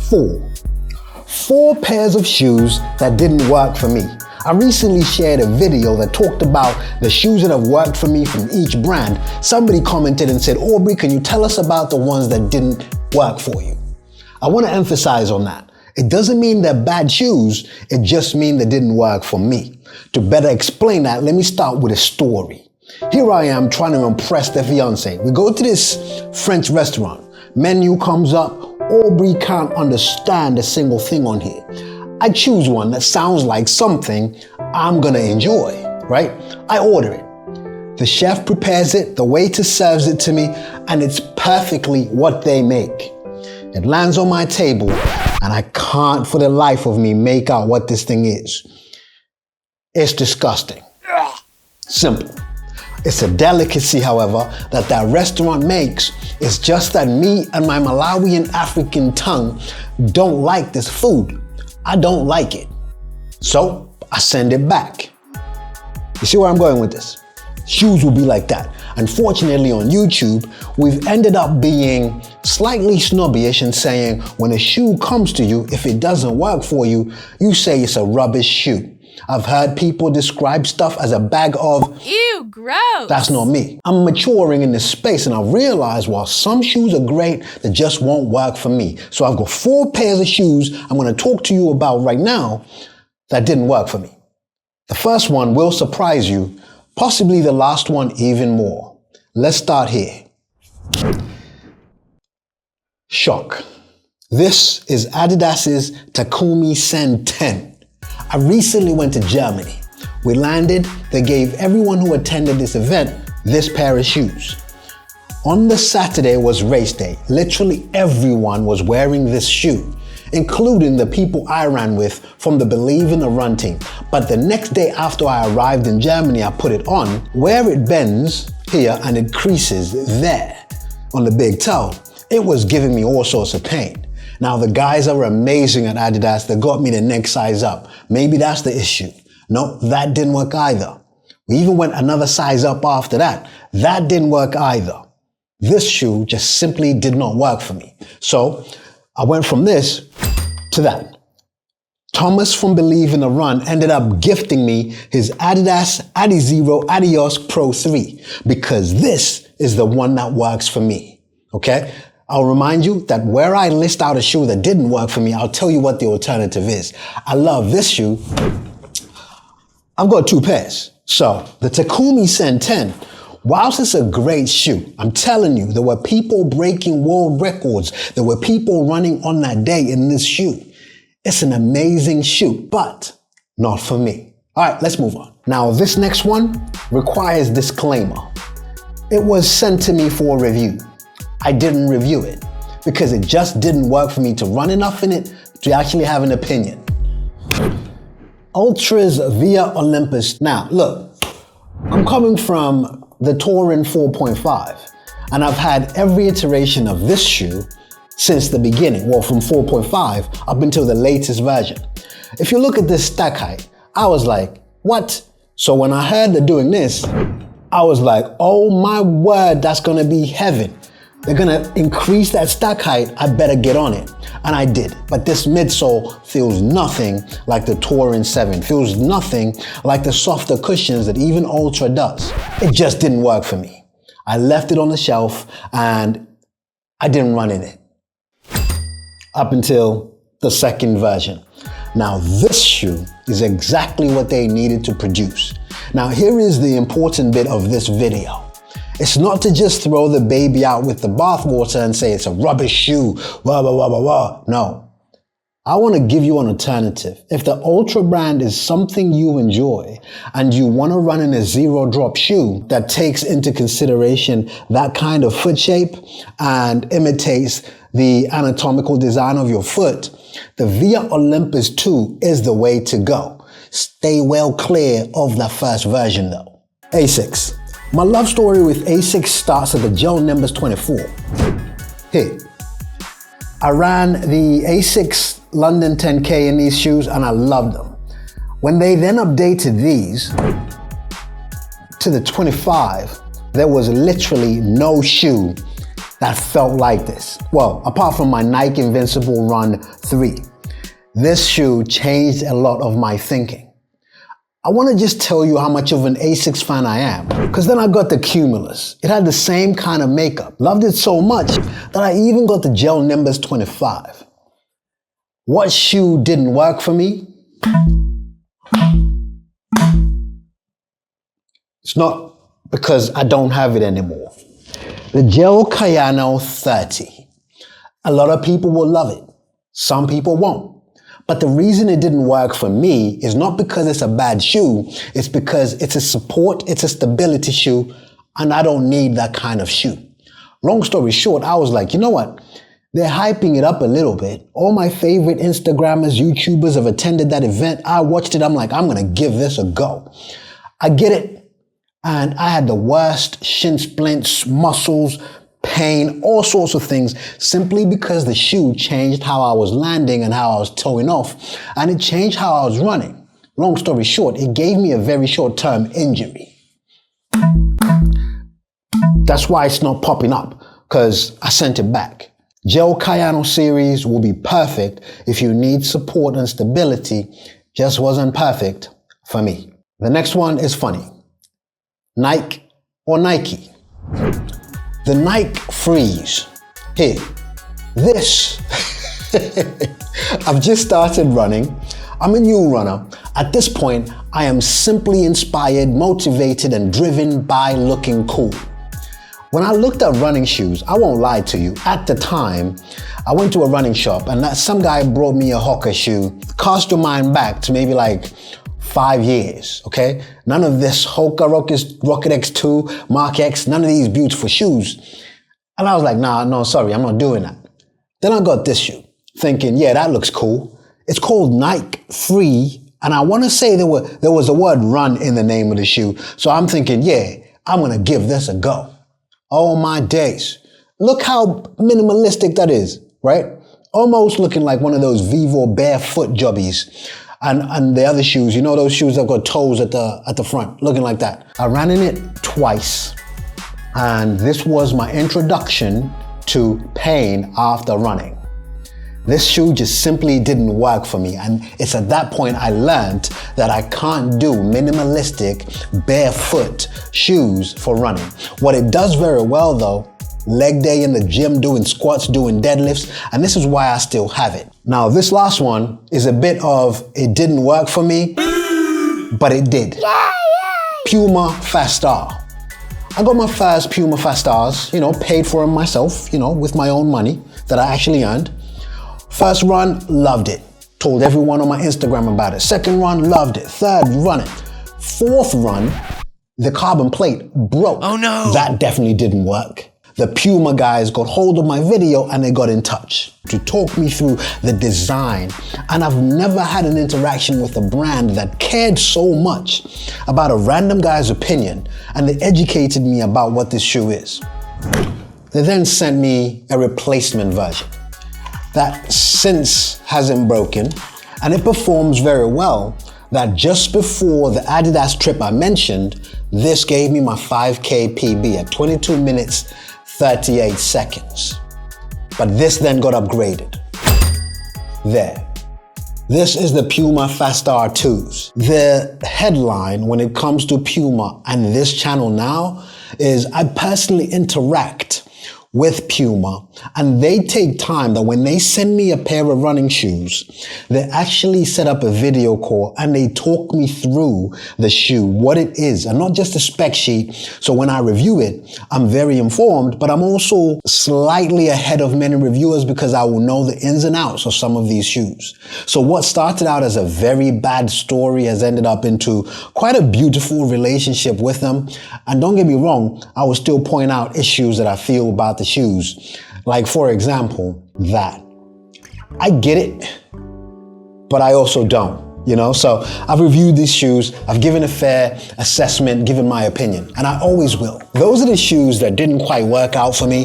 Four pairs of shoes that didn't work for me. I recently shared a video that talked about the shoes that have worked for me from each brand. Somebody commented and said, Aubrey, can you tell us about the ones that didn't work for you? I want to emphasize on that. It doesn't mean they're bad shoes, it just means they didn't work for me. To better explain that, let me start with a story. Here I am trying to impress the fiance. We go to this French restaurant. Menu comes up. Aubrey can't understand a single thing on here. I choose one that sounds like something I'm gonna enjoy, right? I order it. The chef prepares it, the waiter serves it to me, and it's perfectly what they make. It lands on my table, and I can't for the life of me make out what this thing is. It's disgusting. Simple. It's a delicacy, however, that restaurant makes. It's just that me and my Malawian African tongue don't like this food. I don't like it. So I send it back. You see where I'm going with this? Shoes will be like that. Unfortunately, on YouTube, we've ended up being slightly snobbyish and saying when a shoe comes to you, if it doesn't work for you, you say it's a rubbish shoe. I've heard people describe stuff as a bag of ew, gross. That's not me. I'm maturing in this space and I've realized while some shoes are great, they just won't work for me. So I've got 4 pairs of shoes I'm going to talk to you about right now that didn't work for me. The first one will surprise you, possibly the last one even more. Let's start here. Shock. This is Adidas's Takumi Sen 10. I recently went to Germany. We landed, they gave everyone who attended this event this pair of shoes. On the Saturday was race day. Literally everyone was wearing this shoe, including the people I ran with from the Believe in the Run team. But the next day after I arrived in Germany, I put it on, where it bends here and it creases there on the big toe. It was giving me all sorts of pain. Now the guys are amazing at Adidas. They got me the next size up. Maybe that's the issue. No, that didn't work either. We even went another size up after that. That didn't work either. This shoe just simply did not work for me. So I went from this to that. Thomas from Believe in the Run ended up gifting me his Adidas Adizero Adios Pro 3 because this is the one that works for me. Okay? I'll remind you that where I list out a shoe that didn't work for me, I'll tell you what the alternative is. I love this shoe. I've got 2 pairs. So the Takumi Sen 10, whilst it's a great shoe, I'm telling you, there were people breaking world records. There were people running on that day in this shoe. It's an amazing shoe, but not for me. All right, let's move on. Now, this next one requires disclaimer. It was sent to me for review. I didn't review it because it just didn't work for me to run enough in it to actually have an opinion. Ultra's Via Olympus. Now, look, I'm coming from the Touring 4.5 and I've had every iteration of this shoe since the beginning, well, from 4.5 up until the latest version. If you look at this stack height, I was like, what? So when I heard they're doing this, I was like, oh my word, that's gonna be heaven. They're gonna increase that stack height, I better get on it. And I did. But this midsole feels nothing like the Touring 7, feels nothing like the softer cushions that even Ultra does. It just didn't work for me. I left it on the shelf and I didn't run in it. Up until the second version. Now this shoe is exactly what they needed to produce. Now here is the important bit of this video. It's not to just throw the baby out with the bathwater and say it's a rubbish shoe, blah, blah, blah, blah, blah. No. I want to give you an alternative. If the Ultra brand is something you enjoy and you want to run in a zero drop shoe that takes into consideration that kind of foot shape and imitates the anatomical design of your foot, the Via Olympus 2 is the way to go. Stay well clear of the first version though. Asics. My love story with Asics starts at the Gelnumers 24. Here. I ran the Asics London 10K in these shoes and I loved them. When they then updated these to the 25, there was literally no shoe that felt like this. Well, apart from my Nike Invincible Run 3. This shoe changed a lot of my thinking. I want to just tell you how much of an Asics fan I am, because then I got the Cumulus. It had the same kind of makeup. Loved it so much that I even got the Gelnumers 25. What shoe didn't work for me? It's not because I don't have it anymore. The Gel Cayano 30. A lot of people will love it. Some people won't. But the reason it didn't work for me is not because it's a bad shoe. It's because it's a support, it's a stability shoe, and I don't need that kind of shoe. Long story short, I was like, you know what? They're hyping it up a little bit. All my favorite Instagrammers, YouTubers have attended that event. I watched it. I'm like, I'm going to give this a go. I get it. And I had the worst shin splints, muscles, pain, all sorts of things, simply because the shoe changed how I was landing and how I was toeing off, and it changed how I was running. Long story short, it gave me a very short-term injury. That's why it's not popping up, because I sent it back. Gel Cayano series will be perfect if you need support and stability. Just wasn't perfect for me. The next one is funny. Nike or Nike? The Nike Freeze. Here, this. I've just started running. I'm a new runner. At this point, I am simply inspired, motivated, and driven by looking cool. When I looked at running shoes, I won't lie to you, at the time, I went to a running shop and some guy brought me a Hoka shoe. Cast your mind back to maybe like 5 years, okay? None of this Hoka Rocket X2, Mark X, none of these beautiful shoes. And I was like, no, sorry, I'm not doing that. Then I got this shoe, thinking, yeah, that looks cool. It's called Nike Free, and I want to say there was the word run in the name of the shoe. So I'm thinking, yeah, I'm going to give this a go. Oh my days. Look how minimalistic that is, right? Almost looking like one of those Vivo barefoot jobbies. And the other shoes, you know those shoes that got toes at the front, looking like that. I ran in it twice, and this was my introduction to pain after running. This shoe just simply didn't work for me, and it's at that point I learned that I can't do minimalistic barefoot shoes for running. What it does very well though, leg day in the gym, doing squats, doing deadlifts, and this is why I still have it. Now this last one is a bit of, it didn't work for me, but it did. Puma Fastar. I got my first Puma Fastars, paid for them myself, with my own money that I actually earned. First run, loved it. Told everyone on my Instagram about it. Second run, loved it. Third, run it. Fourth run, the carbon plate broke. Oh no! That definitely didn't work. The Puma guys got hold of my video and they got in touch to talk me through the design. And I've never had an interaction with a brand that cared so much about a random guy's opinion, and they educated me about what this shoe is. They then sent me a replacement version that since hasn't broken, and it performs very well, that just before the Adidas trip I mentioned, this gave me my 5K PB at 22 minutes, 38 seconds. But this then got upgraded. There. This is the Puma Fastar 2s. The headline when it comes to Puma and this channel now is I personally interact with Puma, and they take time that when they send me a pair of running shoes, they actually set up a video call and they talk me through the shoe, what it is, and not just a spec sheet. So when I review it, I'm very informed, but I'm also slightly ahead of many reviewers because I will know the ins and outs of some of these shoes. So what started out as a very bad story has ended up into quite a beautiful relationship with them. And don't get me wrong, I will still point out issues that I feel about the shoes. Like for example, that. I get it, but I also don't, So I've reviewed these shoes, I've given a fair assessment, given my opinion, and I always will. Those are the shoes that didn't quite work out for me.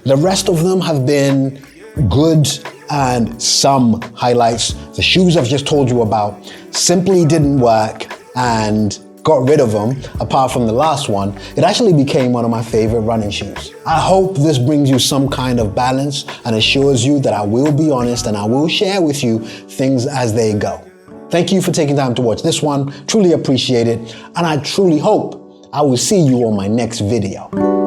The rest of them have been good and some highlights. The shoes I've just told you about simply didn't work and got rid of them, apart from the last one, it actually became one of my favorite running shoes. I hope this brings you some kind of balance and assures you that I will be honest and I will share with you things as they go. Thank you for taking time to watch this one. Truly appreciate it. And I truly hope I will see you on my next video.